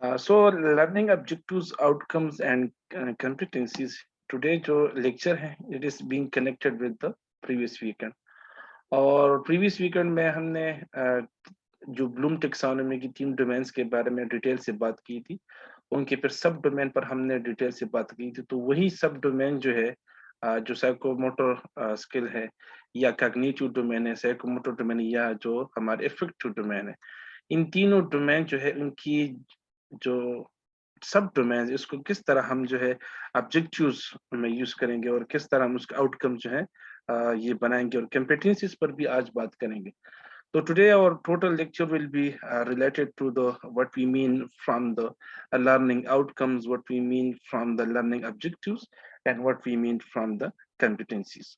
So learning objectives, outcomes, and competencies. Today, जो lecture है, it is being connected with the previous weekend. और previous weekend में हमने जो ब्लूम टेक्सोनॉमी की 3 डोमेन्स के बारे में डिटेल से बात की थी, उनके फिर सब डोमेन पर हमने डिटेल से बात की थी। तो वही सब डोमेन जो है, जो साइकोमोटर स्किल है या कॉग्निटिव डोमेन है, साइकोमोटर डोमेन या जो हमारे इफेक्टिव डोमेन है, इन तीनों डोमेन जो है उनकी जो सब डोमेन इसको किस तरह हम जो है ऑब्जेक्टिव्स में यूज करेंगे और किस तरह हम उसका आउटकम जो है ये बनाएंगे और कॉम्पिटेंसीज पर भी आज बात करेंगे। So today our total lecture will be related to the what we mean from the learning outcomes, what we mean from the learning objectives, and what we mean from the competencies.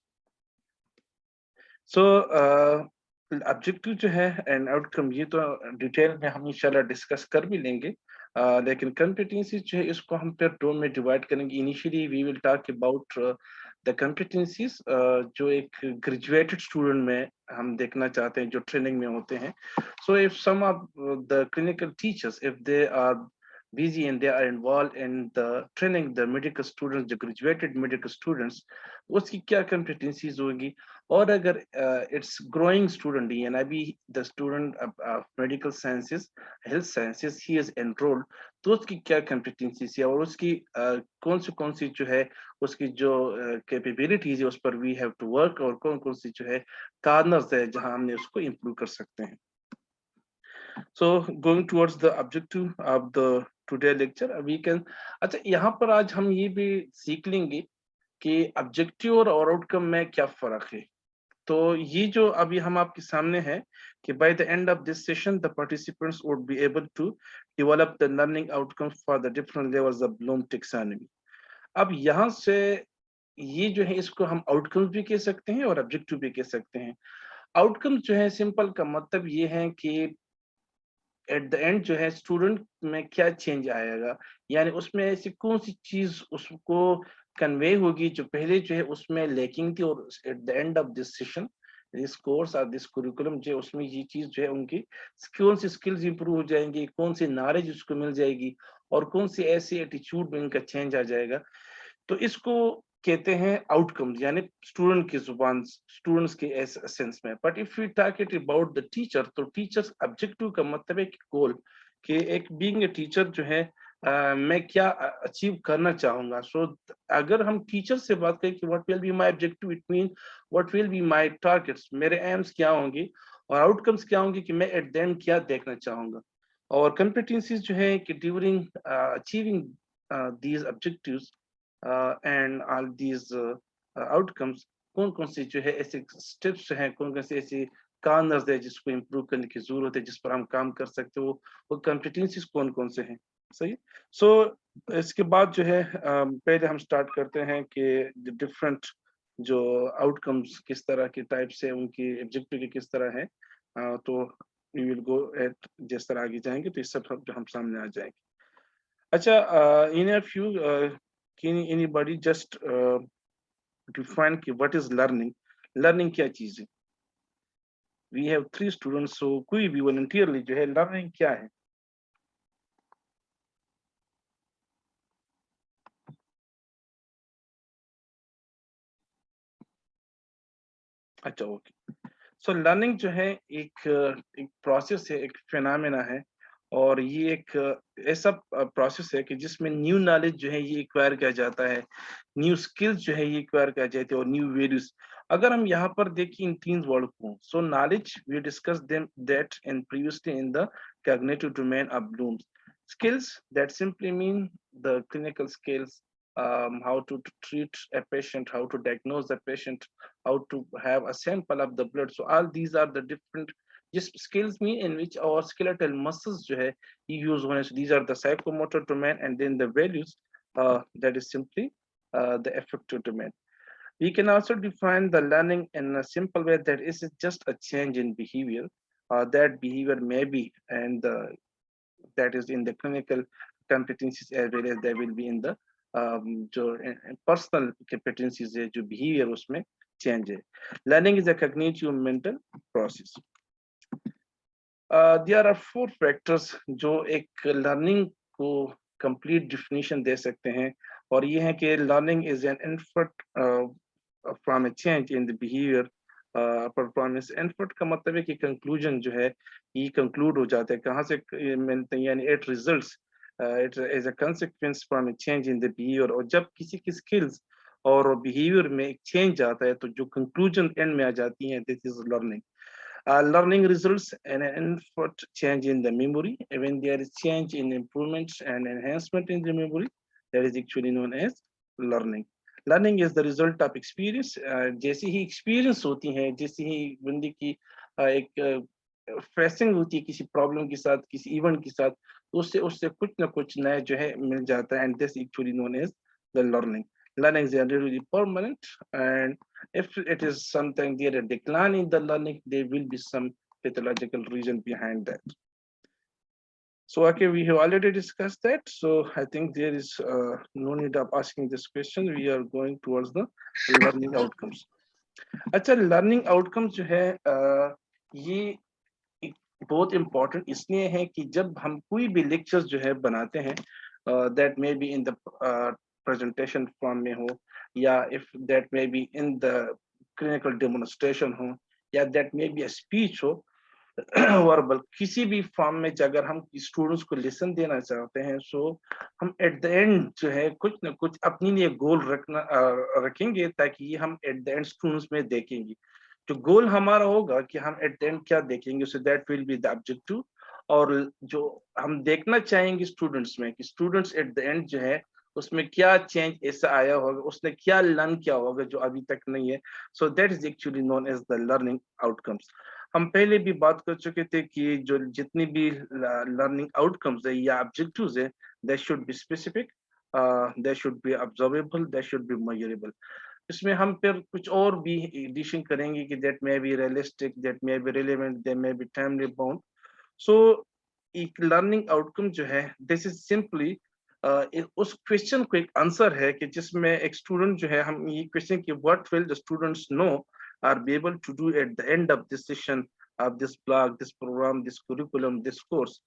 So objective जो है and outcome ये तो detail में हम इंशाल्लाह discuss कर भी लेंगे, लेकिन competencies जो है इसको हम फिर दो में डिवाइड करेंगे। Initially we will talk about the competencies जो एक ग्रेजुएटेड स्टूडेंट में हम देखना चाहते हैं जो ट्रेनिंग में होते हैं। So if some of the clinical teachers, if they are busy and they are involved in the training the medical students, the graduated medical students, उसकी क्या competencies होगी। और अगर it's growing student and अभी the student of medical sciences, health sciences, he is enrolled, तो उसकी क्या competencies है और उसकी कौन सी जो है उसकी जो capabilities है उस पर we have to work, और कौन सी जो है corners है जहां हमने उसको improve कर सकते हैं। So going towards the objective of the today lecture, we can, अच्छा यहाँ पर आज हम ये भी सीख लेंगे कि ऑब्जेक्टिव और आउटकम में क्या फर्क है। तो ये जो अभी हम आपके सामने है कि by the end of this session the participants would be able to develop the learning outcomes for the different levels of Bloom taxonomy. अब यहाँ से ये जो है इसको हम आउटकम्स भी कह सकते हैं और ऑब्जेक्टिव भी कह सकते हैं। आउटकम्स जो है सिंपल का मतलब ये है कि एट द एंड जो है स्टूडेंट में क्या चेंज आएगा, यानी उसमें ऐसी कौन सी चीज उसको कन्वे होगी जो पहले जो है उसमें लैकिंग थी, और eight the end of this session this course और दिस कुरिकुलम जो है उसमें ये चीज जो है उनकी कौन सी स्किल्स इंप्रूव हो जाएंगी, कौन सी नॉलेज उसको मिल जाएगी और कौन सी ऐसी एटीट्यूड में उनका चेंज आ जाएगा। तो इसको कहते हैं आउटकम्स, यानी स्टूडेंट की जुबान, स्टूडेंट्स के सेंस में। But if we talk it about the teacher, तो टीचर्स ऑब्जेक्टिव का मतलब है कि गोल, कि एक बीइंग ए टीचर जो है मैं क्या अचीव करना चाहूंगा। सो अगर हम टीचर से बात करें कि what will be my objective, it mean what will be my targets, मेरे एम्स क्या होंगे और आउटकम्स क्या होंगे कि मैं एट द एंड क्या देखना चाहूंगा। और कॉम्पिटेंसीज जो है कि during achieving these objectives and all these outcomes, कौन से जो है ऐसे स्टेप्स हैं, कौन से ऐसे कार्नर्स है जिसको इम्प्रूव करने की जरूरत है, जिस पर हम काम कर सकते हो, वो कॉम्पिटेंसीज कौन से हैं। सही। सो इसके बाद जो है पहले हम स्टार्ट करते हैं कि डिफरेंट जो आउटकम्स किस तरह के टाइप से, उनकी ऑब्जेक्टिव किस तरह है। तो वी विल गो एट, जिस तरह आगे जाएंगे तो ये सब हम सामने आ जाएंगे। अच्छा, in a few can anybody just define कि what is learning? Learning क्या चीज है? We have 3 students, so कोई भी voluntarily जो है learning क्या है? अच्छा, ओके। सो लर्निंग जो है एक प्रोसेस है, एक फिनोमेना है, और ये एक ऐसा प्रोसेस है कि जिसमें न्यू नॉलेज जो है ये एक्वायर किया जाता है, न्यू स्किल्स जो है ये एक्वायर किया जाते हैं, और न्यू वैल्यूज। अगर हम यहाँ पर देखें इन 3 वर्ड को, so knowledge we discuss them that in previously in the cognitive domain of Bloom's. Skills that simply mean the clinical skills, how to treat a patient, how to diagnose the patient, how to have a sample of the blood. So all these are the different just skills me in which our skeletal muscles जो है use होने से, these are the psychomotor domain, and then the values that is simply the affective domain. We can also define the learning in a simple way that is just a change in behavior. That behavior may be, and that is in the clinical competencies as well as there will be in the जो personal competencies है, जो behavior उसमें change है। Learning is a cognitive mental process. There are 4 factors जो एक learning इसको complete definition दे सकते हैं, और ये है कि learning is an input from a change in the behaviour performance. Input का मतलब है कि कंक्लूजन जो है ये कंक्लूड हो जाता है, कहाँ से मिलते हैं, यानी it results it is a consequence from a change in the behaviour. और जब किसी की स्किल्स और बिहेवियर में एक चेंज आता है तो जो कंक्लूजन एंड में आ जाती है, this is learning. Learning results in an input change in the memory. When there is change in improvements and enhancement in the memory, that is actually known as learning. Learning is the result of experience. जैसे ही experience होती है, जैसे ही बंदे की एक facing होती है किसी प्रॉब्लम के साथ, किसी इवेंट के साथ, तो उससे उससे कुछ ना कुछ नया जो है मिल जाता है, and this actually known as the learning. Learning is generally permanent, and if it is something there a decline in the learning, there will be some pathological reason behind that. So okay, we have already discussed that, so I think there is no need of asking this question. We are going towards the learning outcomes. अच्छा, learning outcomes जो है ये एक बहुत important इसलिए है कि जब हम कोई भी लेक्चर्स जो है बनाते हैं, that may be in the presentation form में हो, या if that may be in the clinical demonstration हो, या that may be a speech हो, वर्बल किसी भी फॉर्म में अगर हम स्टूडेंट्स को लेसन देना चाहते हैं, सो हम एट द एंड जो है कुछ ना कुछ अपने लिए गोल रखेंगे, ताकि ये हम एट द एंड स्टूडेंट्स में देखेंगे। जो गोल हमारा होगा कि हम एट द एंड क्या देखेंगे, सो that will be the objective. और जो हम देखना चाहेंगे स्टूडेंट्स में, कि स्टूडेंट्स एट द एंड जो है उसमें क्या चेंज ऐसा आया होगा, उसने क्या लर्न किया होगा जो अभी तक नहीं है, so that is actually known as the learning outcomes. हम पहले भी बात कर चुके थे कि जो जितनी भी लर्निंग आउटकम्स है या ऑब्जेक्टिव्स है, they should be specific, they should be observable, they should be measurable. इसमें हम फिर कुछ और भी एडिशन करेंगे कि that may be realistic, that may be relevant, that may be timely bound. So एक लर्निंग आउटकम जो है, दिस इज सिंपली उस क्वेश्चन को एक आंसर है कि जिसमें एक स्टूडेंट जो है, हम ये क्वेश्चन की what will the students know or be able to do at the end of this session of this blog, this program, this curriculum, this course.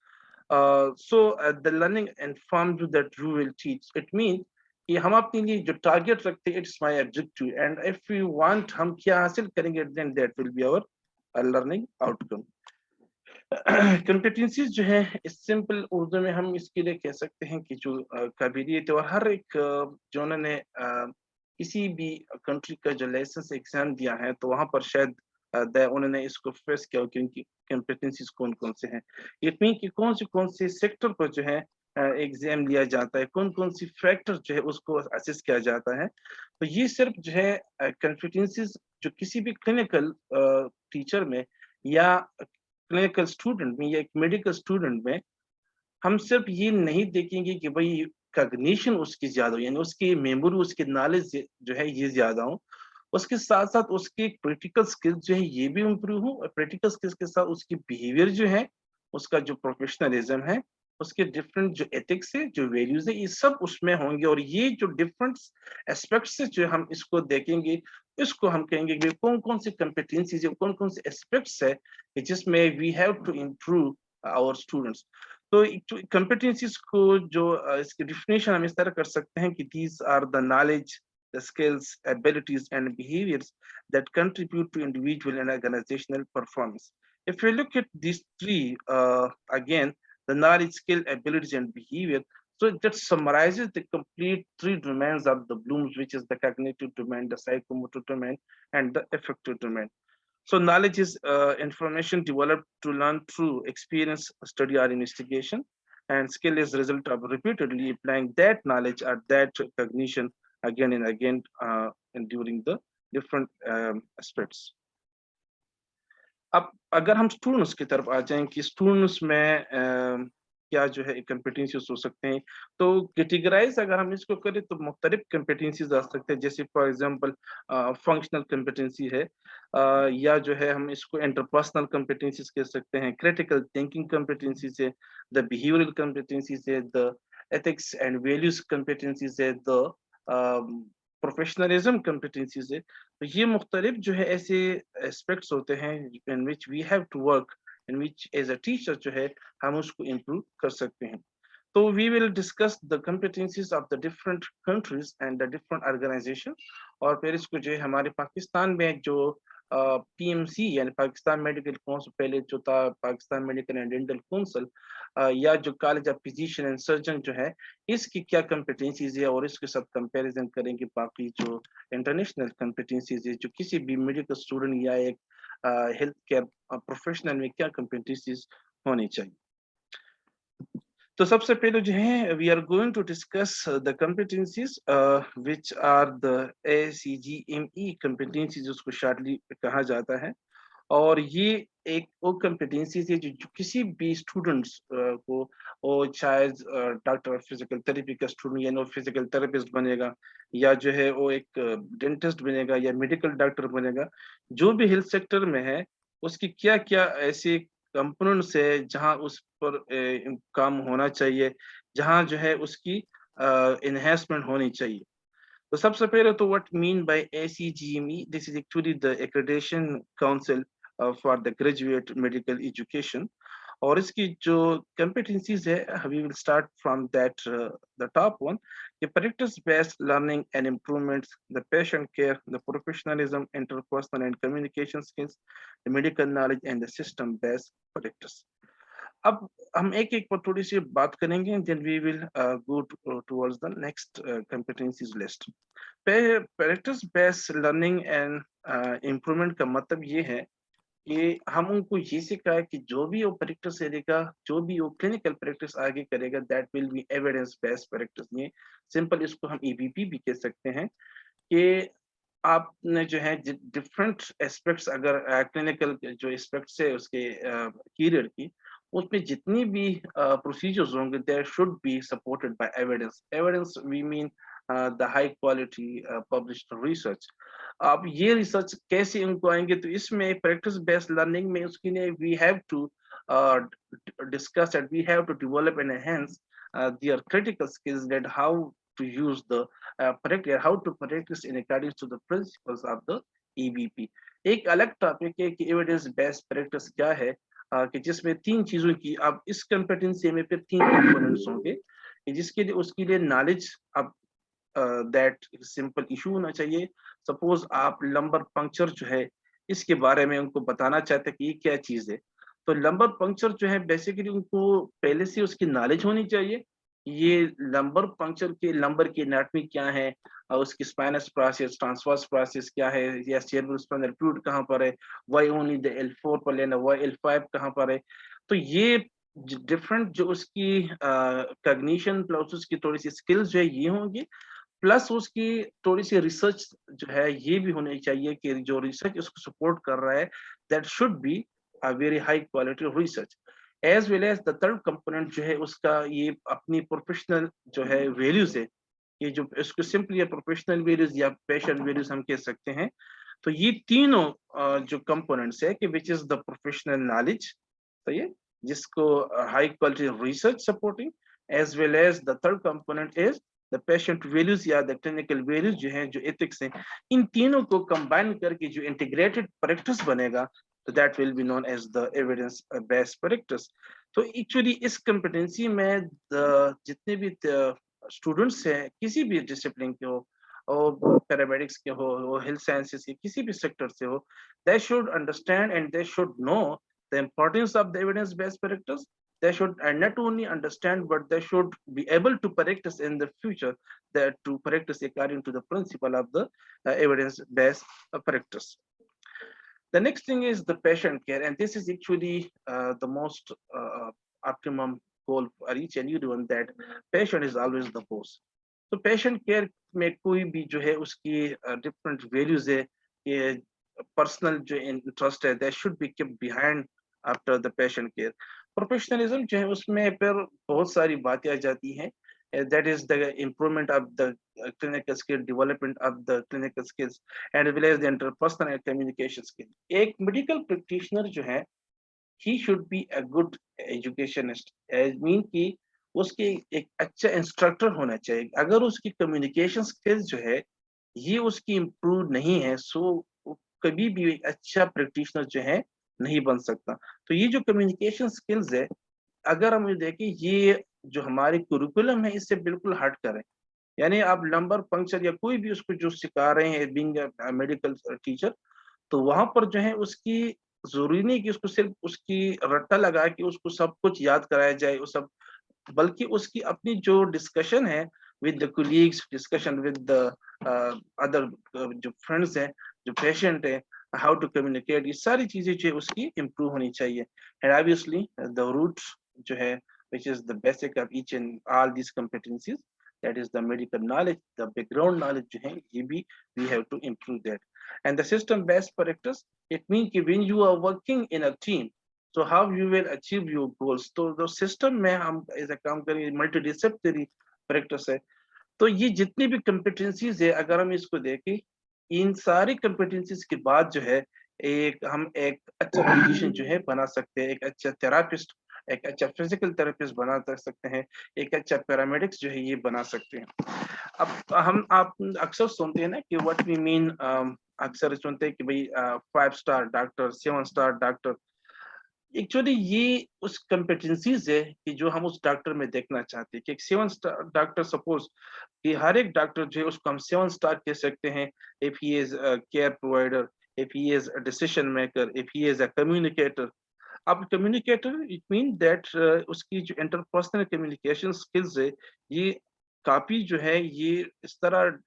So the learning informs you that you will teach. It means कि हम अपने लिए जो target रखते हैं, it's my objective, and if you want हम क्या हासिल करेंगे, then that will be our learning outcome. Competencies जो है, इस सिंपल उर्दू में हम इसके लिए कह सकते हैं कि जो काबिलियत, और हर एक जो उन्होंने किसी भी कंट्री का जो लाइसेंस एग्जाम दिया है, तो वहां पर शायद उन्होंने इसको फेस किया कि उनकी कॉम्पिटेंसीज कौन कौन से हैं। इट मीन कि कौन से सेक्टर पर जो है एग्जाम लिया जाता है, कौन कौन सी फैक्टर जो है उसको असेस किया जाता है। तो ये सिर्फ जो है कॉम्पिटेंसीज जो किसी भी क्लिनिकल टीचर में, या क्लिनिकल स्टूडेंट में, या एक मेडिकल स्टूडेंट में, हम सिर्फ ये नहीं देखेंगे कि भाई कॉग्निशन उसकी ज्यादा हो, यानी उसकी मेमोरी, उसकी नॉलेज जो है ये ज्यादा हो। उसके साथ साथ उसकी प्रैक्टिकल स्किल्स जो है ये भी इम्प्रूव हो, और प्रैक्टिकल स्किल्स के साथ उसकी बिहेवियर जो है, उसका जो प्रोफेशनलिज्म है, उसके डिफरेंट जो एथिक्स है, जो वैल्यूज है, ये सब उसमें होंगे। और ये जो डिफरेंट एस्पेक्ट्स से जो हम इसको देखेंगे, इसको हम कहेंगे कि कौन कौन सी कॉम्पिटेंसीज है, कौन कौन से एस्पेक्ट्स है कि जिसमें we have to improve our students. तो कॉम्पिटेंसीज को जो इसकी डिफिनेशन हम इस तरह कर सकते हैं कि these are the knowledge, the skills, abilities, and behaviors that contribute to individual and organizational performance. If we look at these three, again, the knowledge, skill, abilities, and behavior, so that summarizes the complete three domains of the Bloom's, which is the cognitive domain, the psychomotor domain, and the affective domain. So knowledge is information developed to learn through experience, study, or investigation. And skill is result of repeatedly applying that knowledge or that cognition again and again and during the different aspects. अब अगर हम students की तरफ आ जाएं कि students में क्या जो है कॉम्पिटेंसीज हो सकते हैं, तो कैटेगराइज अगर हम इसको करें तो मुख्तलिफ कॉम्पिटेंसीज आ सकते हैं। जैसे फॉर एग्जांपल फंक्शनल कॉम्पिटेंसी है, या जो है हम इसको इंटरपर्सनल कॉम्पिटेंसीज कह सकते हैं, क्रिटिकल थिंकिंग कॉम्पिटेंसीज है, द बिहेवियरल कॉम्पिटेंसीज है, the ethics and values competencies है, द प्रोफेशनलिज्म कॉम्पिटेंसीज है। तो ये मुख्तलिफ जो है ऐसे एस्पेक्ट्स होते हैं in which we have to work, in which as a teacher जो है हम उसको इम्प्रूव कर सकते हैं। So we will discuss the competencies of the different countries and the different organization. और फिर इसको जो है हमारे पाकिस्तान में जो पीएमसी यानी पाकिस्तान मेडिकल काउंसिल, पहले जो था Pakistan medical and dental council, या जो college of physician and surgeon जो है, इसकी क्या कम्पिटेंसीज है और इसके साथ कंपैरिजन करेंगे बाकी जो इंटरनेशनल कम्पिटेंसीज है, जो किसी भी मेडिकल स्टूडेंट या एक हेल्थ केयर प्रोफेशनल में क्या कम्पिटेंसीज होनी चाहिए। तो सबसे पहले जो है we are going to discuss the competencies which are the ACGME competencies, उसको शॉर्टली कहा जाता है। और ये एक वो कम्पिटेंसीज है जो किसी भी स्टूडेंट्स को, वो शायद डॉक्टर फिजिकल थेरेपी का स्टूडेंट या फिजिकल थेरेपिस्ट बनेगा, या जो है वो एक डेंटिस्ट बनेगा या मेडिकल डॉक्टर बनेगा, जो भी हेल्थ सेक्टर में है, उसकी क्या क्या ऐसे कंपोनेंट्स है जहाँ उस पर काम होना चाहिए, जहाँ जो है उसकी एनहेंसमेंट होनी चाहिए। तो सबसे पहले तो what mean by ACGME, this is actually the accreditation council for the graduate medical education. और इसकी जो competencies है, we will start from that the top one, the practice based learning and improvements, the patient care, the professionalism, interpersonal and communication skills, the medical knowledge and the system based practice. अब हम एक एक पर थोड़ी सी बात करेंगे, then we will go towards the next competencies list. Practice based learning and improvement का मतलब ये है कि हम उनको ये सिखाए कि जो भी वो प्रैक्टिस करेगा, जो भी वो क्लिनिकल प्रैक्टिस आगे करेगा, that will B evidence based practice. ये सिंपल इसको हम EBP भी कह सकते हैं कि आपने जो है डिफरेंट एस्पेक्ट्स, अगर क्लिनिकल जो एस्पेक्ट्स है उसके करियर की, उसमें जितनी भी प्रोसीजर्स होंगे, they should be supported by evidence. Evidence we mean the high quality published research. अब ये रिसर्च कैसे इनको आएंगे, तो इसमें प्रैक्टिस बेस्ड लर्निंग में उसके लिए we have to discuss and we have to develop and enhance their critical skills, that how to use the how to practice in accordance to the principles of the EBP। एक अलग topic है कि evidence based practice क्या है, कि जिसमें तीन चीजों की, अब इस कम्पिटेंसी में फिर तीन कंपोनेंट्स होंगे, जिसके लिए उसके लिए नॉलेज, अब दैट सिंपल इशू होना चाहिए। सपोज आप लंबर पंक्चर जो है, इसके बारे में उनको बताना चाहते हैं कि ये क्या चीज है, तो लंबर पंक्चर जो है बेसिकली उनको पहले से उसकी नॉलेज होनी चाहिए। ये लंबर पंक्चर के लंबर की एनाटॉमी क्या है, उसकी स्पाइनस प्रोसेस, ट्रांसवर्स प्रोसेस क्या है, या सेरेब्रल स्पाइनल फ्लूइड कहाँ पर है, वाई ओनली द L4 पर लेना, वाई L5 कहाँ पर है। तो ये डिफरेंट जो उसकी कॉग्निशन प्लस उसकी थोड़ी सी स्किल्स जो है ये होंगी, प्लस उसकी थोड़ी सी रिसर्च जो है ये भी होनी चाहिए कि जो रिसर्च उसको सपोर्ट कर रहा है, that should be a very high quality research. As well as the third component जो है उसका, ये अपनी प्रोफेशनल जो है वैल्यूज है, ये जो इसको सिंपली प्रोफेशनल वैल्यूज या पैशन वैल्यूज हम कह सकते हैं। तो ये तीनों जो कंपोनेंट्स है कि which is the professional knowledge, तो ये जिसको high quality research supporting, as well as the third component is the patient values या द क्लिनिकल वैल्यूज जो है, जो एथिक्स हैं, इन तीनों को कंबाइन करके जो इंटीग्रेटेड प्रैक्टिस बनेगा, तो that will be known as the evidence based practice. तो एक्चुअली इस कम्पिटेंसी में जितने भी स्टूडेंट्स हैं, किसी भी डिसिप्लिन के हो, और पैरामेडिक्स के हो हेल्थ साइंसेस के किसी भी सेक्टर से हो, they should understand and they should know the importance of the evidence based practice. They should not only understand, but they should be able to practice in the future, that to practice according to the principle of the evidence-based practice. The next thing is the patient care, and this is actually the most optimum goal for each and everyone, that patient is always the boss. So patient care में कोई भी जो है उसकी different values है, ये personal जो interest है, that should be kept behind after the patient care. Professionalism जो है उसमें फिर बहुत सारी बातें आ जाती हैं, that is the improvement of the clinical skill, development of the clinical skills and as well as the interpersonal and communication skill. एक मेडिकल प्रैक्टिशनर जो है, he should be a good educationist, as mean कि उसके एक अच्छा instructor होना चाहिए। अगर उसकी कम्युनिकेशन स्किल्स जो है ये उसकी इम्प्रूव नहीं है, सो कभी भी एक अच्छा प्रैक्टिशनर जो है नहीं बन सकता। तो ये जो कम्युनिकेशन स्किल्स है, अगर हम ये देखें, ये जो हमारी कुरिकुलम है इससे बिल्कुल हट कर है। यानी आप नंबर पंक्चर या कोई भी उसको जो सिखा रहे हैं बीइंग अ मेडिकल टीचर, तो वहाँ पर जो है उसकी ज़रूरी नहीं कि उसको सिर्फ़ उसकी रट्टा लगा के उसको सब कुछ याद कराया जाए, वो सब, बल्कि उसकी अपनी जो डिस्कशन है with the colleagues, discussion with the other जो फ्रेंड्स हैं, जो पेशेंट है, हाउ टू कम्युनिकेट, ये सारी चीज़ें जो है उसकी इम्प्रूव होनी चाहिए। एंड ऑब्वियसली द रूट जो है which is the basic of each and all these competencies, that is the medical knowledge, the background knowledge जो है ये भी we have to improve that. And the system based practice, it mean कि when you are working in a team, so how you will achieve your goals, तो जो system में हम ऐसा काम करेंगे, मल्टीडिसिप्लिनरी प्रैक्टिस है। तो ये जितनी भी कॉम्पिटेंसीज है अगर हम इसको देखें, इन सारी कॉम्पिटेंसीज के बाद जो है हम एक अच्छा फिजिशियन जो है बना सकते हैं, एक अच्छा थेरापिस्ट, एक अच्छा फिजिकल थेरेपिस्ट बना सकते हैं, एक अच्छा पैरामेडिक्स जो है ये बना सकते हैं। अब हम आप अक्सर सुनते हैं ना कि व्हाट वी मीन, अक्सर सुनते हैं कि भाई 5 star doctor, 7 star doctor, actually ये उस कॉम्पिटेंसीज है कि जो हम उस डॉक्टर में देखना चाहते हैं कि एक 7 स्टार डॉक्टर, सपोज कि हर एक डॉक्टर जो है उसको हम 7 स्टार कह सकते हैं if he is a care provider, if he is a decision maker, if he is a communicator. अब कम्युनिकेटर इट मीन दैट उसकी जो इंटरपर्सनल कम्युनिकेशन स्किल्स है ये काफी जो है ये इस तरह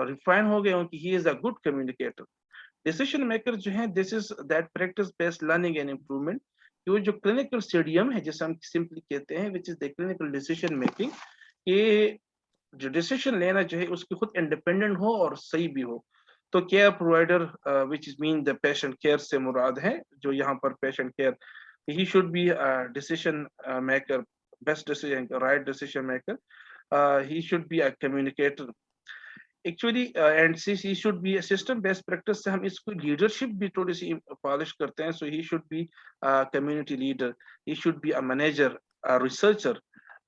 रिफाइन हो गए हैं कि he is a good communicator. Decision maker जो है this is that practice based learning and improvement, कि वो जो क्लिनिकल स्टेडियम है जिसे हम सिंपली कहते हैं विच is the clinical decision making, ये जो डिसीजन लेना जो है उसकी खुद इंडिपेंडेंट हो और सही भी हो। तो care provider which is mean the patient care से मुराद है जो यहाँ पर patient care, he should B decision maker, best decision, right decision maker, he should be a communicator actually, and he should B system best practice से हम इसको leadership भी थोड़ी सी पॉलिश करते हैं। So he should be community leader, he should be a manager, researcher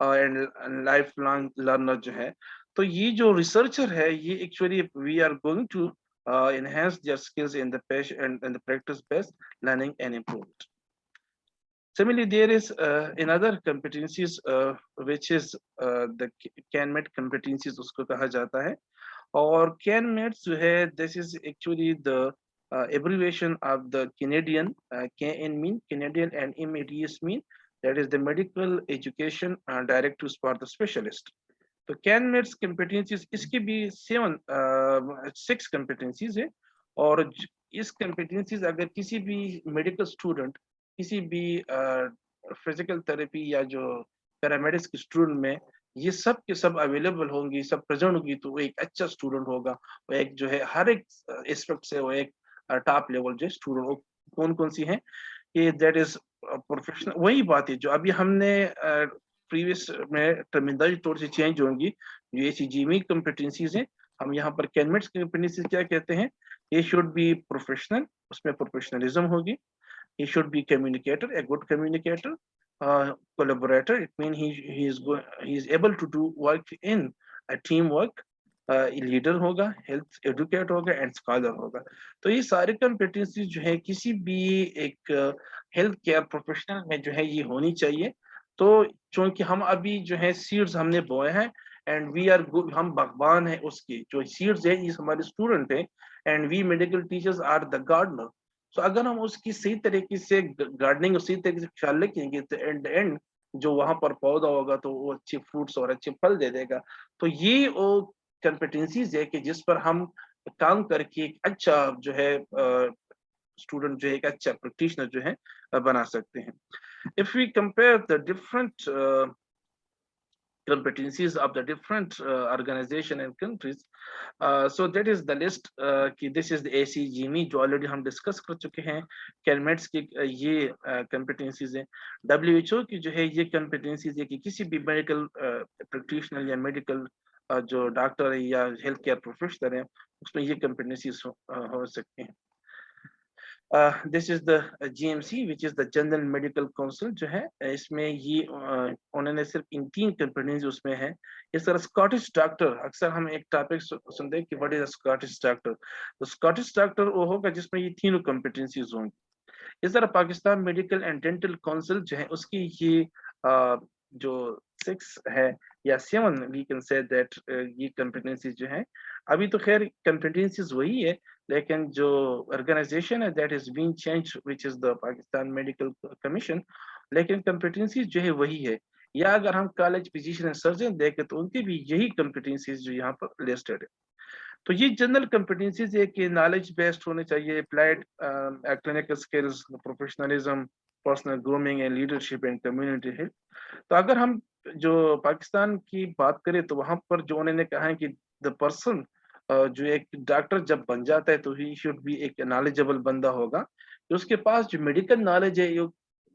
and life long learner जो है। तो ये जो रिसर्चर है ये actually we are going to enhance their skills in the patient and the practice based learning and improvement. Similarly, there is another competencies which is the CANMED competencies उसको कहा जाता है। और CANMEDS जो है this is actually the abbreviation of the Canadian, KN mean Canadian and MEDS mean that is the medical education directives for the specialist. तो CANMEDS competencies इसकी भी 6 competencies है। और इस competencies अगर किसी भी medical student, किसी भी फिजिकल थेरेपी या जो पैरामेडिक्स के स्टूडेंट में ये सब के सब अवेलेबल होंगी, सब प्रेजेंट होगी, तो वो एक अच्छा स्टूडेंट होगा। वो एक जो है हर एक एस्पेक्ट से वो एक टॉप लेवल जो स्टूडेंट, कौन कौन सी हैं कि दैट इज प्रोफेशनल। वही बात है जो अभी हमने प्रीवियस में टर्मिनोलॉजी थोड़ी सी चेंज होंगी। जो ACGME कॉम्पिटेंसीज हैं, हम यहाँ पर कैनमेड्स कॉम्पिटेंसीज क्या कहते हैं, ये शुड बी प्रोफेशनल, उसमें प्रोफेशनलिज्म होगी। He should be communicator, a good communicator, collaborator. It means he is able to do work in a teamwork. Leader होगा, हेल्थ एडुकेट होगा एंड स्कॉलर होगा। तो ये सारे कॉम्पिटेंसीज जो है किसी भी एक हेल्थ केयर प्रोफेशनल में जो है ये होनी चाहिए। तो चूंकि हम अभी जो है सीड्स हमने बोए हैं एंड वी आर हम बागबान है उसकी जो सीड्स है ये हमारे स्टूडेंट है and we medical teachers are the gardener. तो अगर हम उसकी सही तरीके से गार्डनिंग और सही तरीके से ख्याल रखेंगे तो एट द एंड जो वहां पर पौधा होगा तो वो अच्छे फ्रूट्स और अच्छे फल दे देगा। तो ये वो कॉम्पिटेंसीज है कि जिस पर हम काम करके एक अच्छा जो है स्टूडेंट जो है एक अच्छा प्रैक्टिशनर जो है बना सकते हैं। If we compare the different competencies of the different organization and countries, so that is the list कि this is the ACGME जो already हम discuss कर चुके हैं। CANMEDS की ये competencies हैं। WHO की जो है ये competencies है कि किसी भी medical practitioner या medical जो डॉक्टर है या हेल्थ केयर प्रोफेशनल है उसमें ये competencies हो सकते हैं। This is the GMC which is the general medical council जो है इसमें ये उन्होंने सिर्फ इन 3 कंपनीज उसमें है। इस तरह स्कॉटिश डॉक्टर, अक्सर हम एक टॉपिक सुनते हैं कि what is a Scottish doctor. तो स्कॉटिश डॉक्टर वो होगा जिसमें ये तीनों कॉम्पिटेंसीज होंगी। इस तरह Pakistan medical and dental council जो है उसकी ये जो 6 है या 7 वी कैन से दैट ये कॉम्पिटेंसीज जो है अभी तो खैर कॉम्पिटेंसीज वही है लेकिन जो ऑर्गेनाइजेशन है that is being change which is the Pakistan medical commission लेकिन कॉम्पिटेंसीज जो है वही है या अगर हम कॉलेज फिजिशियन एंड सर्जन देखें तो उनकी भी यही कॉम्पिटेंसीज जो यहाँ पर लिस्टेड है तो ये जनरल कॉम्पिटेंसीज है कि नॉलेज बेस्ड होने चाहिए applied clinical skills professionalism personal grooming and leadership and community health तो अगर हम जो पाकिस्तान की बात करें तो वहां पर जो उन्होंने कहा है कि द पर्सन जो एक डॉक्टर जब बन जाता है तो ही शुड बी एक नॉलेजेबल बंदा होगा तो उसके पास जो मेडिकल नॉलेज है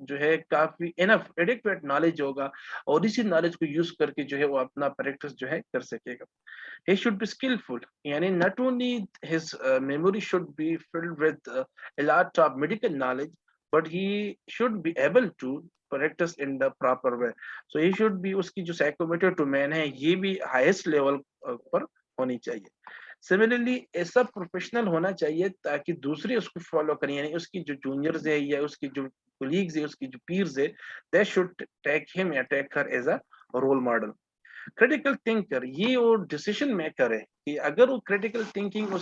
जो है काफी इनफ एडिक्वेट नॉलेज होगा और इसी नॉलेज को यूज करके जो है वो अपना प्रैक्टिस जो है कर सकेगा he should be skillful yani not only his memory should be filled with a lot of medical knowledge but he should be able to practice in the proper way so he should be uski jo psychometric domain hai ye bhi highest level par honi chahiye similarly ऐसा professional होना चाहिए ताकि दूसरे उसको follow करें यानी उसकी जो जूनियर्स है या उसकी जो कोलीग्स है उसकी जो पीयर्स है दे शुड टेक हिम या take her as a role model critical thinker ये वो डिसीजन मेकर है कि अगर वो क्रिटिकल थिंकिंग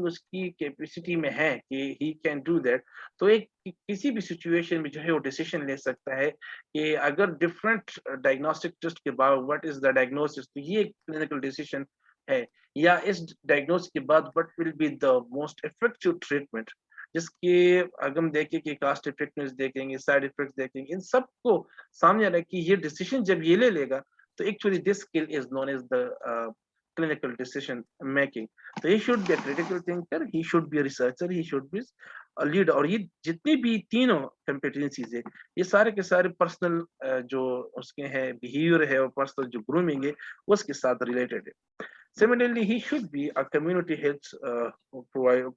उसकी कैपेसिटी में है कि ही कैन डू दैट तो एक किसी भी सिचुएशन में जो है वो डिसीजन ले सकता है कि अगर डिफरेंट डायग्नोस्टिक टेस्ट के बाद व्हाट इज द डायग्नोसिस तो ये क्लिनिकल डिसीजन है या इस डायग्नोसिस के बाद what will be the most effective treatment जिसके अगर हम देखें कि कास्ट इफेक्टिवनेस देखेंगे साइड इफेक्ट्स देखेंगे इन सबको सामने रखी ये डिसीजन जब ये ले लेगा तो actually this skill is known as the clinical decision making तो he should be a critical thinker he should be a researcher he should be a leader और ये जितनी भी तीनों competencies है ये सारे के सारे पर्सनल जो उसके हैं बिहेवियर है और पर्सनल जो ग्रूमिंग है उसके साथ रिलेटेड है similarly he should be a community health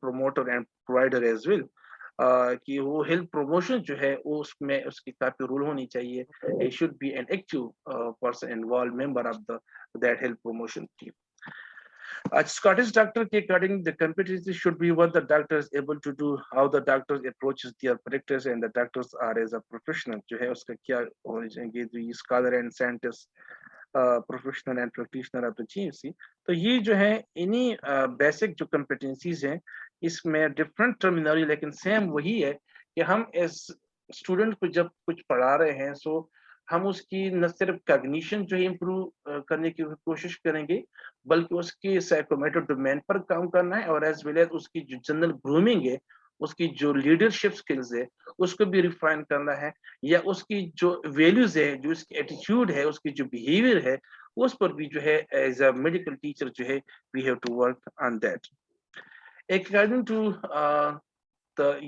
promoter and provider as well कि वो हेल्थ प्रमोशन जो है वो उसमें उसकी काफी रोल होनी चाहिए he should be an active person involved member of that health promotion team a Scottish doctor according the competency should be what the doctor is able to do how the doctor approaches their practice and the doctors are as a professional जो है उसका क्या होना चाहिए जो scholar and scientist professional and practitioner of the GMC तो ये जो है इन्हीं बेसिक जो कॉम्पिटेंसीज हैं इसमें डिफरेंट टर्मिनोलॉजी लेकिन सेम वही है कि हम एज स्टूडेंट को जब कुछ पढ़ा रहे हैं सो हम उसकी न सिर्फ कॉग्निशन जो है इम्प्रूव करने की कोशिश करेंगे बल्कि उसकी साइकोमेट्रिक डोमेन पर काम करना है और एज वेल एज उसकी जो जनरल ग्रूमिंग है उसकी जो लीडरशिप स्किल्स है उसको भी रिफाइन करना है या उसकी जो वैल्यूज है जो उसकी एटीट्यूड है उसकी जो बिहेवियर है उस पर भी जो है एज अ मेडिकल टीचर जो है we have to work on that according to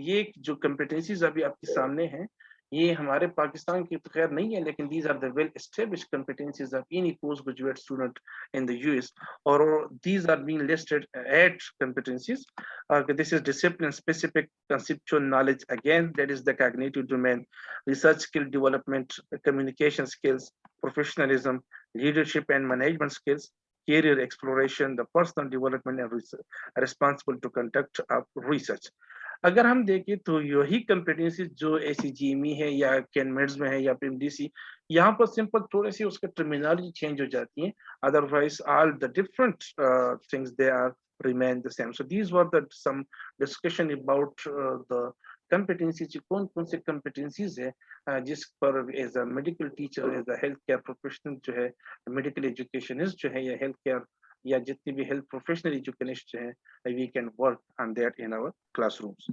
ये जो कॉम्पिटेंसीज अभी आपके सामने हैं ये हमारे पाकिस्तान की तो खैर नहीं है लेकिन these are the well established competencies of any postgraduate student in the US or these are being listed at competencies this is discipline specific conceptual knowledge again that is the cognitive domain research skill development communication skills professionalism leadership and management skills career exploration the personal development and research responsible to conduct research अगर हम देखें तो यही competency जो ACGME है या कैनमेड्स में है या PMDC यहाँ पर सिंपल थोड़े से उसका टर्मिनोलॉजी चेंज हो जाती है otherwise all the different things they are remain the same so these were the some discussion about the competencies कौन कौन से competencies है जिस पर as a medical teacher as a health care professional जो है मेडिकल एजुकेशनिस्ट जो है या हेल्थ केयर या जितनी भी हेल्थ प्रोफेशनल एजुकेशनिस्ट है we can work on that in our classrooms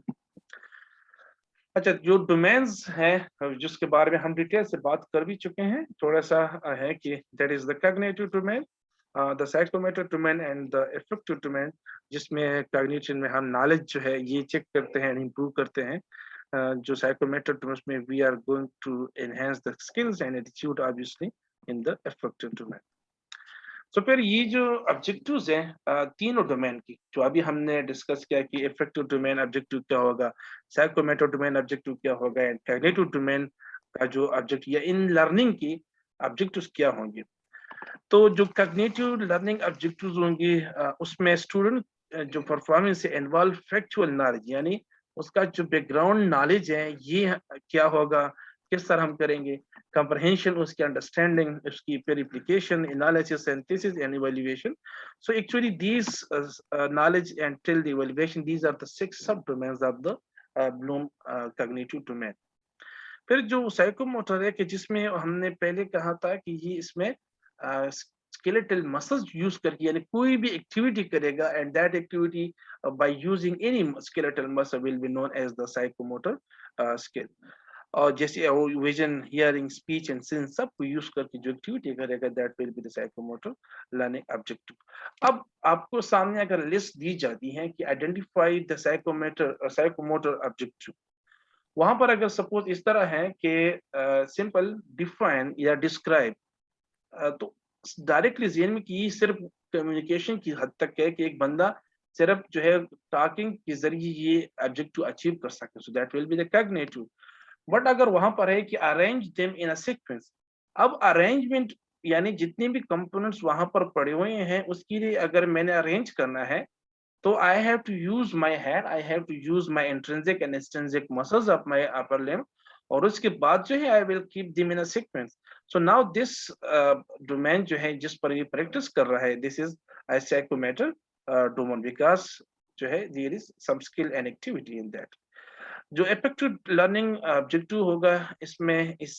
अच्छा जो डोमेन्स हैं जिसके बारे में हम डिटेल से बात कर भी चुके हैं थोड़ा सा है कि that is the cognitive domain the psychometric domain and the affective domain जिसमें कॉग्निशन में हम नॉलेज जो है ये चेक करते हैं इंप्रूव करते हैं जो साइकोमेट्रिक डोमेन में we are going to enhance the skills and attitude obviously in the affective domain तो फिर ये जो ऑब्जेक्टिव्स हैं तीनों डोमेन की जो अभी हमने डिस्कस किया कि इफेक्टिव डोमेन ऑब्जेक्टिव क्या होगा साइकोमेट्रिक डोमेन ऑब्जेक्टिव क्या होगा एंड कॉग्निटिव डोमेन का जो ऑब्जेक्टिव या इन लर्निंग की ऑब्जेक्टिव्स क्या होंगे तो जो कॉग्निटिव लर्निंग ऑब्जेक्टिव्स होंगे उसमें स्टूडेंट जो परफॉर्मेंस से इन्वॉल्व फैक्चुअल नॉलेज यानी उसका जो बैकग्राउंड नॉलेज है ये क्या होगा किस तरह हम करेंगे, comprehension, उसकी understanding, उसकी फिर application, analysis, synthesis and evaluation. So actually these knowledge until the evaluation, these are the 6 subdomains of the Bloom cognitive domain. फिर जो साइकोमोटर है कि जिसमें हमने पहले कहा था कि ये इसमें स्केलेटल मसल्स यूज करके यानी कोई भी एक्टिविटी करेगा and that activity by using any skeletal muscle will be known as the psychomotor skill. और जैसे vision, hearing, speech and sense सबको यूज करके जो एक्टिविटी करेगा that will be the psychomotor learning objective. अब आपको सामने अगर लिस्ट दी जाती है कि आइडेंटिफाई द साइकोमोटर ऑब्जेक्टिव, वहां पर अगर सपोज इस तरह है कि सिंपल डिफाइन या डिस्क्राइब, तो डायरेक्टली जेन में कि सिर्फ कम्युनिकेशन की हद तक है कि एक बंदा सिर्फ जो है टॉकिंग के जरिए ये ऑब्जेक्टिव अचीव कर सके, सो that will be the cognitive. But अगर वहां पर है कि arrange them in a sequence, अब अरेंजमेंट यानी जितने भी कंपोनेंट्स वहां पर पड़े हुए हैं उसके लिए अगर मैंने अरेंज करना है, so I have to use my hand, I have to use my intrinsic and extrinsic muscles of my upper limb, और उसके बाद जो है I will keep them in a sequence. So now this domain जो है जिस पर ये प्रैक्टिस कर रहा है, this is a psychomotor domain because जो है there is some skill and activity in that. जो इफेक्टिव लर्निंग ऑब्जेक्टिव होगा इसमें इस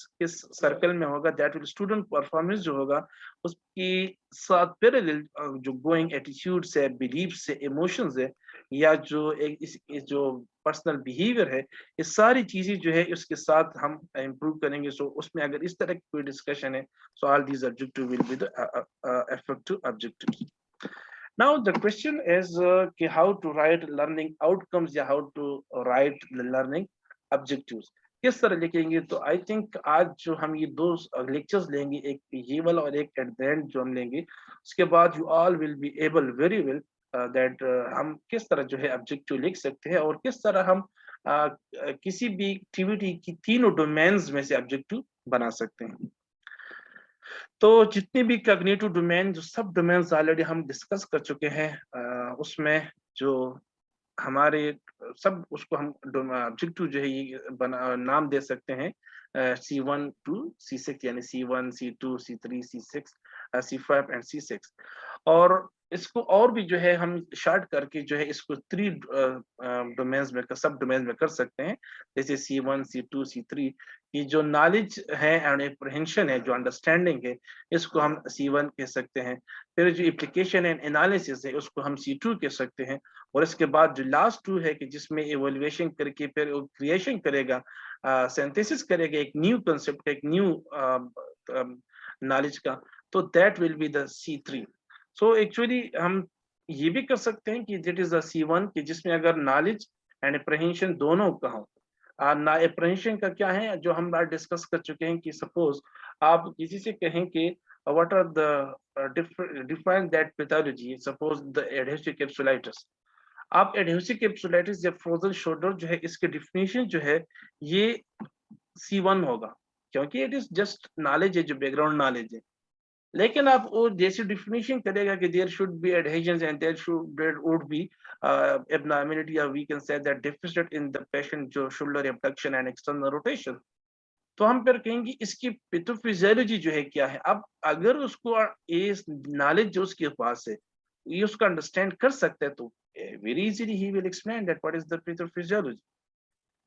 सर्कल में होगा दैट विल स्टूडेंट परफॉर्मेंस जो होगा उसकी साथ पैरेलल जो गोइंग एटीट्यूड्स है, बिलीफ्स है, इमोशंस है, या जो इस जो पर्सनल बिहेवियर है, ये सारी चीजें जो है इसके साथ हम इम्प्रूव करेंगे। सो उसमें अगर इस तरह की कोई डिस्कशन है, so all these objective will be the effective objectives. Now the question is how to write learning outcomes या how to write the learning objectives, किस तरह लिखेंगे। तो आई थिंक आज जो हम ये दो लेक्चर्स लेंगे, एक ये वाला और एक एट द एंड जो हम लेंगे, उसके बाद you all will be able very well that हम किस तरह जो है ऑब्जेक्टिव लिख सकते हैं और किस तरह हम किसी भी एक्टिविटी की तीनों डोमेन्स में से ऑब्जेक्टिव बना सकते हैं। तो जितने भी कॉग्निटिव डोमेन जो सब डोमेन्स ऑलरेडी हम डिस्कस कर चुके हैं, उसमें जो हमारे सब उसको हम ऑब्जेक्टिव जो है ये नाम दे सकते हैं C1 to C6 यानी C1, C2, C3, C6, C5 and C6। और इसको और भी जो है हम शार्ट करके जो है इसको 3 डोमेन्स में सब डोमेन्स में कर सकते हैं, जैसे C1, C2, C3 की जो नॉलेज है एंड एप्रीहेंशन है, जो अंडरस्टैंडिंग है, इसको हम C1 कह सकते हैं। फिर जो एप्लीकेशन एंड एनालिसिस है उसको हम C2 कह सकते हैं। और इसके बाद जो लास्ट 2 है कि जिसमें इवैल्यूएशन करके फिर क्रिएशन करेगा, सिंथेसिस करेगा एक न्यू कंसेप्ट, एक न्यू नॉलेज का, तो that will be the C3। So actually हम ये भी कर सकते हैं कि दैट इज द C1 कि जिसमें अगर नॉलेज एंड एप्रीहेंशन दोनों का हो। ना एप्रीहेंशन का क्या है जो हम बार डिस्कस कर चुके हैं कि सपोज आप किसी से कहें कि what are the define that pathology, suppose the adhesive capsulitis. आप एडहेसिव कैप्सुलाइटिस या फ्रोजन शोल्डर जो है इसके डिफिनीशन जो है ये C1 होगा, क्योंकि इट इज जस्ट नॉलेज है, जो बैकग्राउंड नॉलेज है। लेकिन आप वो जैसे डिफिनीशन करेगा कि there should be adhesions and there would be abnormality, or we can say that deficit in the patient जो shoulder abduction and external rotation, तो हम फिर कहेंगे इसकी पैथोफिजियोलॉजी जो है क्या है। अब अगर उसको ये नॉलेज जो उसके पास है ये उसका अंडरस्टैंड कर सकता है, तो very easily he will explain that what is the pathophysiology.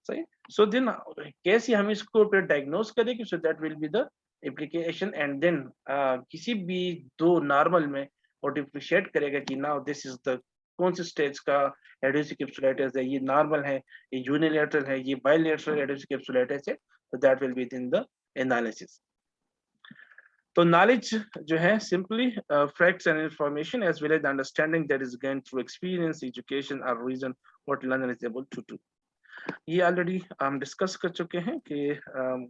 सही। सो देन कैसे हम इसको फिर डायग्नोज करेंगे, so that will be the application and then किसी भी दो नॉर्मल में वो डिफरेंशिएट करेगा कि नाउ दिस इज द कौन से स्टेज का एडहेसिव कैप्सुलाइटिस है, ये नॉर्मल है, ये यूनिलैटरल है, ये बाइलैटरल एडहेसिव कैप्सुलाइटिस है, so that will be in the analysis. तो knowledge जो है simply facts and information as well as the understanding that is gained through experience, education or reason what learner is able to do. ये already हम discuss कर चुके हैं कि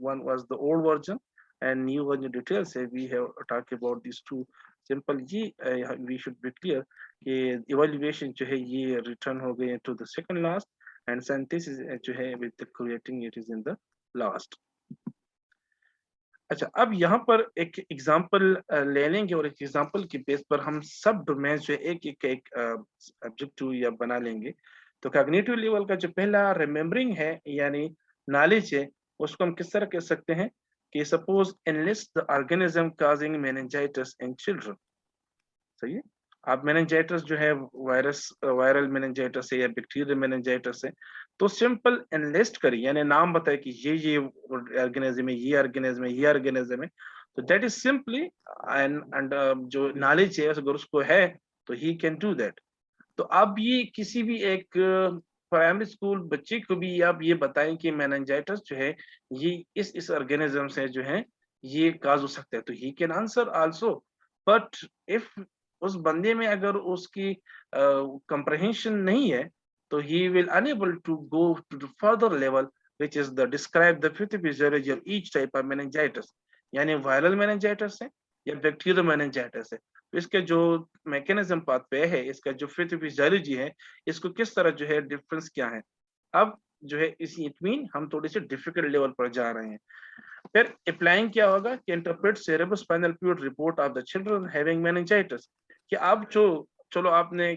one was the old version and new version details है, we have talked about these two simple। ये we should be clear कि evaluation जो है ये return हो गए to the second last and synthesis जो है with the creating it is in the last. अच्छा, अब यहाँ पर एक एग्जांपल ले लेंगे और एक एग्जांपल के बेस पर हम सब डोमेन जो एक ऑब्जेक्टिव या बना लेंगे। तो कॉग्निटिव लेवल का जो पहला रिमेम्बरिंग है यानी नॉलेज है, उसको हम किस तरह कह सकते हैं कि suppose analyst the organism causing meningitis in children. सही है। आप मेनिंजाइटिस जो है वायरल मेनिंजाइटिस है या बैक्टीरियल मेनिंजाइटिस है, तो सिंपल एनलिस्ट करिए, यानी नाम बताए कि ये ऑर्गेनिज्म है, ये ऑर्गेनिज्म है, ये ऑर्गेनिज्म है। तो दैट इज सिंपली एंड जो नॉलेज है अगर उसको है तो ही कैन डू दैट। तो आप ये किसी भी एक प्राइमरी स्कूल बच्चे को भी आप ये बताएं कि मेनिंजाइटिस जो है ये इस ऑर्गेनिज्म से जो है ये काज हो सकता है, तो he can answer also. But if उस बंदे में अगर उसकी कंप्रहेंशन नहीं है, तो he will unable to go to the further level which is the describe the pathophysiology of each type of meningitis, यानी वायरल मेनिंजाइटिस है या बैक्टीरियल मेनिंजाइटिस है, तो इसके जो मैकेनिज्म पाथवे है, इसका जो फिजियोलॉजी है, इसको किस तरह जो है डिफरेंस क्या है। अब जो है इस इट मीन हम थोड़े से डिफिकल्ट लेवल पर जा रहे हैं। फिर अप्लाइंग क्या होगा कि interpret cerebrospinal fluid report of the children having meningitis, कि अब जो चलो आपने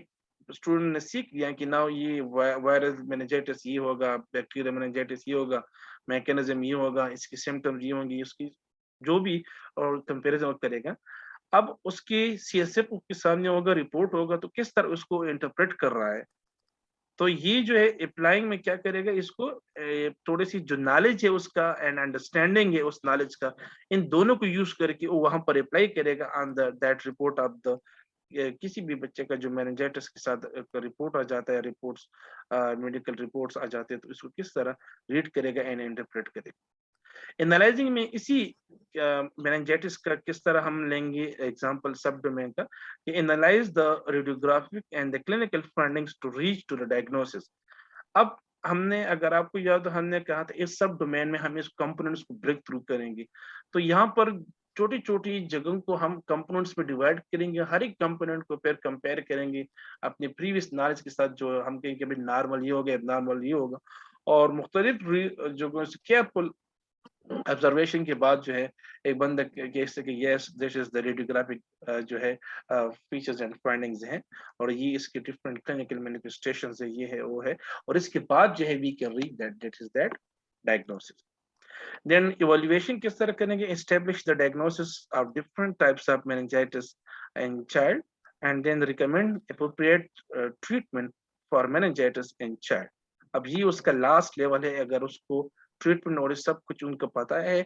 स्टूडेंट ने सीख लिया कि ना ये वायरल मेनिंजाइटिस ये होगा, बैक्टीरियल मेनिंजाइटिस ये होगा, मैकेनिज्म ये होगा, इसकी सिम्टम्स ये होंगी, इसकी जो भी और कंपैरिजन करेगा। अब उसकी सीएसएफ के सामने होगा, रिपोर्ट होगा, तो किस तरह उसको इंटरप्रेट कर रहा है। तो ये जो है अप्लाइंग में क्या करेगा, इसको थोड़ी सी जो नॉलेज है उसका एंड अंडरस्टैंडिंग है उस नॉलेज का, इन दोनों को यूज करके वो वहां पर अप्लाई करेगा on the that report of the किसी भी बच्चे का जो मेनिंजाइटिस के साथ रिपोर्ट आ जाता है, रिपोर्ट्स मेडिकल रिपोर्ट्स आ जाते हैं, तो इसको किस तरह रीड करेगा एंड इंटरप्रेट करेगा। एनालाइजिंग में इसी मेनिंजाइटिस का किस तरह हम लेंगे एग्जांपल सब डोमेन का, कि analyse the radiographic and the clinical findings to reach to the diagnosis. अब हमने अगर आपको याद हो हमने कहा था इस सब डोमेन में हम इस कंपोनेंट्स को ब्रेक थ्रू करेंगे, तो यहाँ पर छोटी छोटी जगहों को हम कंपोनेंट्स में डिवाइड करेंगे, हर एक कंपोनेंट को फिर कंपेयर करेंगे अपने प्रीवियस नॉलेज के साथ, जो हम कहेंगे भाई नॉर्मल ये हो गया, नॉर्मल ये होगा, और मुख्तलिफ जगहों से केयरफुल ऑब्जर्वेशन के बाद जो है एक बंदा कह सके yes this is the radiographic जो है फीचर्स एंड फाइंडिंग्स हैं, और ये इसके डिफरेंट क्लिनिकल मैनिफेस्टेशंस है, ये है वो है, और इसके बाद जो है we can read that that is that diagnosis. Then evaluation किस तरह करेंगे, establish the diagnosis of different types of meningitis in child and then recommend appropriate treatment for meningitis in child. अब ये उसका लास्ट लेवल है, अगर उसको treatment और सब कुछ उनको पता है।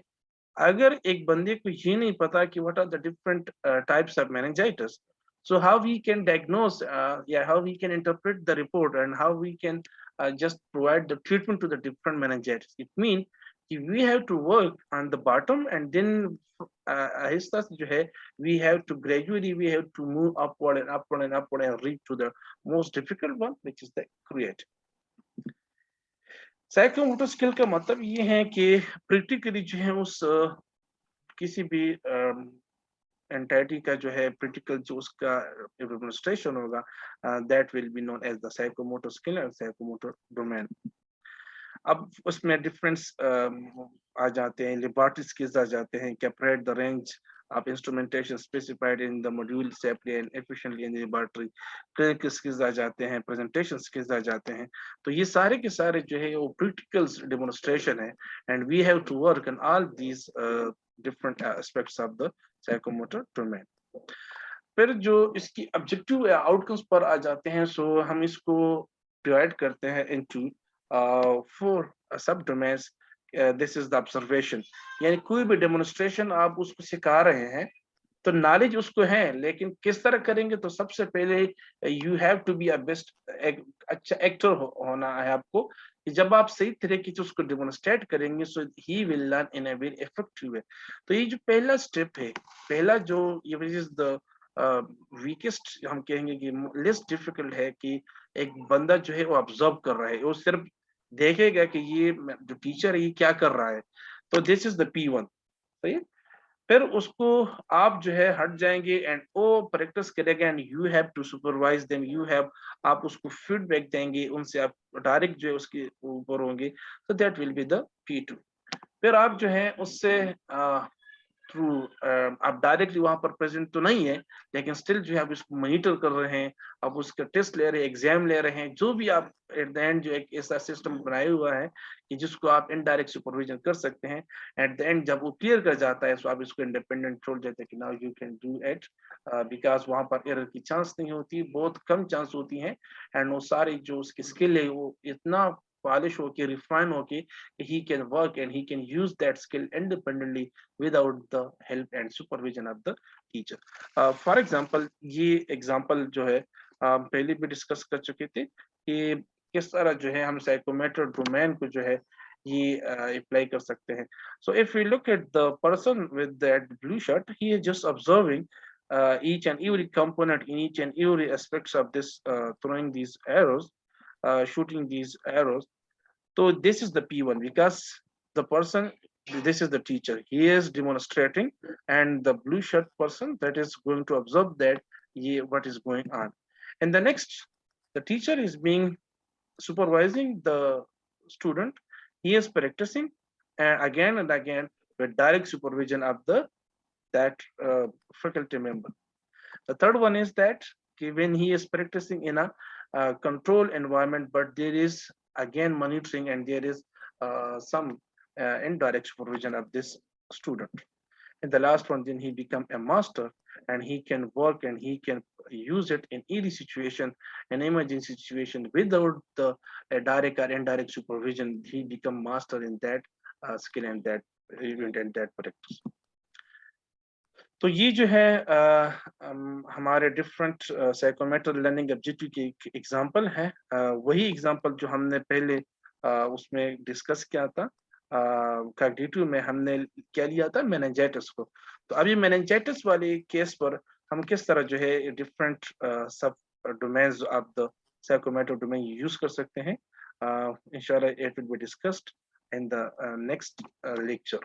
अगर एक बंदे को ये नहीं पता कि what are the different types of meningitis, so how we can diagnose how we can interpret the report and how we can just provide the treatment to the different meningitis. It means we have to work on the bottom and then आहिस्ता से जो है we have to gradually we have to move upward and upward and upward and reach to the most difficult one, which is the create. Psychomotor skill का मतलब ये है कि practically जो है उस किसी भी एंटिटी का जो है प्रैक्टिकल जो उसका एडमिनिस्ट्रेशन होगा, that will be known as the psychomotor skill and psychomotor domain. अब उसमें डिफरेंस आ जाते हैं, लेबोरेटरी स्किल्स आ जाते हैं, कैपरेट the range of instrumentation specified in the module safely and efficiently in the laboratory, clinical skills आ जाते हैं, presentation skills आ जाते हैं। तो ये सारे के सारे जो है वो practical demonstration है, and we have to work on all these different aspects of the psychomotor domain. फिर जो इसकी ऑब्जेक्टिव या आउटकम्स पर आ जाते हैं, सो हम इसको डिवाइड करते हैं इनटू 4 सब domains. This is the observation, यानी कोई भी डेमोन्स्ट्रेशन आप उसको सिखा रहे हैं तो नॉलेज उसको है, लेकिन किस तरह करेंगे, तो सबसे पहले you have to be a best, एक अच्छा एक्टर होना है आपको, कि जब आप सही तरीके से उसको डेमोन्स्ट्रेट करेंगे so he will learn in a very effective way. तो ये जो पहला स्टेप है, पहला जो ये इज द वीकेस्ट हम कहेंगे कि लेस डिफिकल्ट है, कि एक बंदा जो है वो ऑब्जर्व कर रहा है, वो सिर्फ देखेगा कि ये जो टीचर है ये क्या कर रहा है, तो दिस इज द P1। सही है। फिर उसको आप जो है हट जाएंगे एंड वो प्रैक्टिस करेगा and you have to supervise them, you have आप उसको फीडबैक देंगे, उनसे आप डायरेक्ट जो है उसके ऊपर होंगे, तो that will be the P2। फिर आप जो है उससे थ्रू आप डायरेक्टली वहां पर प्रेजेंट तो नहीं है, लेकिन स्टिल जो है आप इसको मॉनिटर कर रहे हैं, आप उसका टेस्ट ले रहे हैं, एग्जाम ले रहे हैं, जो भी आप एट द एंड जो एक ऐसा सिस्टम बनाया हुआ है कि जिसको आप इनडायरेक्ट सुपरविजन कर सकते हैं। एट द एंड जब वो क्लियर कर जाता है तो आप इसको इंडिपेंडेंट छोड़ देते हैं कि now you can do it, because वहां पर एरर की चांस नहीं होती, बहुत कम चांस होती है। एंड वो सारी जो उसकी स्किल है वो इतना पॉलिश होके, रिफाइन होके, he can work and he can use that skill independently without the help and supervision of the teacher. For example, ये example जो है हम पहले भी डिस्कस कर चुके थे कि किस तरह जो है हम साइकोमेट्रिक डोमेन को जो है ये अप्लाई कर सकते हैं। So if we look at the person with that blue shirt, he is just observing each and every component in each and every aspects of this, throwing these arrows, shooting these arrows. So this is the P1 because the person, this is the teacher. He is demonstrating, and the blue shirt person that is going to observe that what is going on. And the next, the teacher is being supervising the student. He is practicing again and again with direct supervision of the that faculty member. The third one is that when he is practicing in a controlled environment, but there is again monitoring and there is some indirect supervision of this student. And the last one, then he become a master and he can work and he can use it in any situation, an emergency situation without the direct or indirect supervision. He become master in that skill and that event and that practice. तो ये जो है हमारे different psychometric learning objective की example है। वही example जो हमने पहले उसमें डिस्कस किया था, कॉग्निटिव में हमने क्या लिया था, मेनिंजाइटिस को। तो अभी मेनिंजाइटिस वाले केस पर हम किस तरह जो है different sub domains of the psychometric domain use कर सकते हैं, इंशाल्लाह it will be discussed in the next lecture.